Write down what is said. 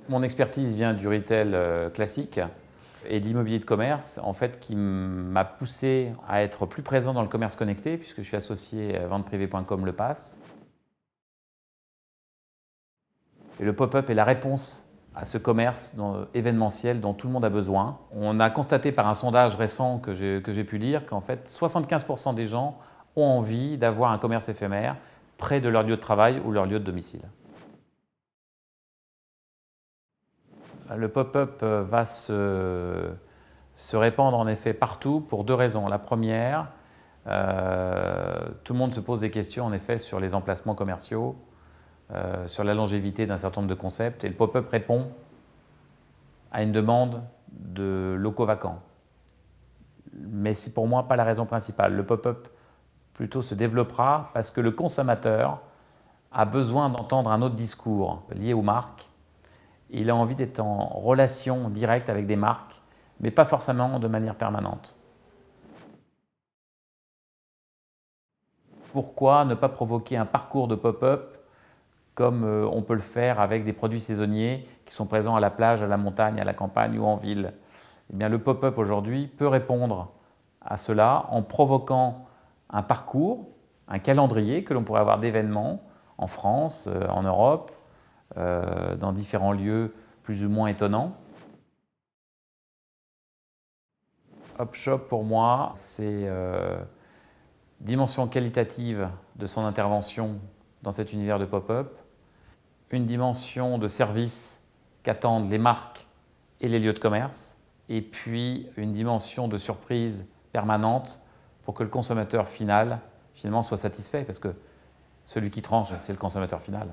Mon expertise vient du retail classique et de l'immobilier de commerce, en fait, qui m'a poussé à être plus présent dans le commerce connecté, puisque je suis associé à venteprivée.com Le Pass. Et le pop-up est la réponse à ce commerce événementiel dont tout le monde a besoin. On a constaté par un sondage récent que j'ai pu lire qu'en fait 75% des gens ont envie d'avoir un commerce éphémère près de leur lieu de travail ou leur lieu de domicile. Le pop-up va se répandre en effet partout pour deux raisons. La première, tout le monde se pose des questions en effet sur les emplacements commerciaux, sur la longévité d'un certain nombre de concepts, et le pop-up répond à une demande de locaux vacants. Mais c'est pour moi pas la raison principale. Le pop-up plutôt se développera parce que le consommateur a besoin d'entendre un autre discours lié aux marques. Il a envie d'être en relation directe avec des marques, mais pas forcément de manière permanente. Pourquoi ne pas provoquer un parcours de pop-up comme on peut le faire avec des produits saisonniers qui sont présents à la plage, à la montagne, à la campagne ou en ville? Eh bien, le pop-up aujourd'hui peut répondre à cela en provoquant un parcours, un calendrier que l'on pourrait avoir d'événements en France, en Europe, dans différents lieux plus ou moins étonnants. Hopshop pour moi, c'est dimension qualitative de son intervention dans cet univers de pop-up, une dimension de service qu'attendent les marques et les lieux de commerce, et puis une dimension de surprise permanente pour que le consommateur final finalement soit satisfait, parce que celui qui tranche, c'est le consommateur final.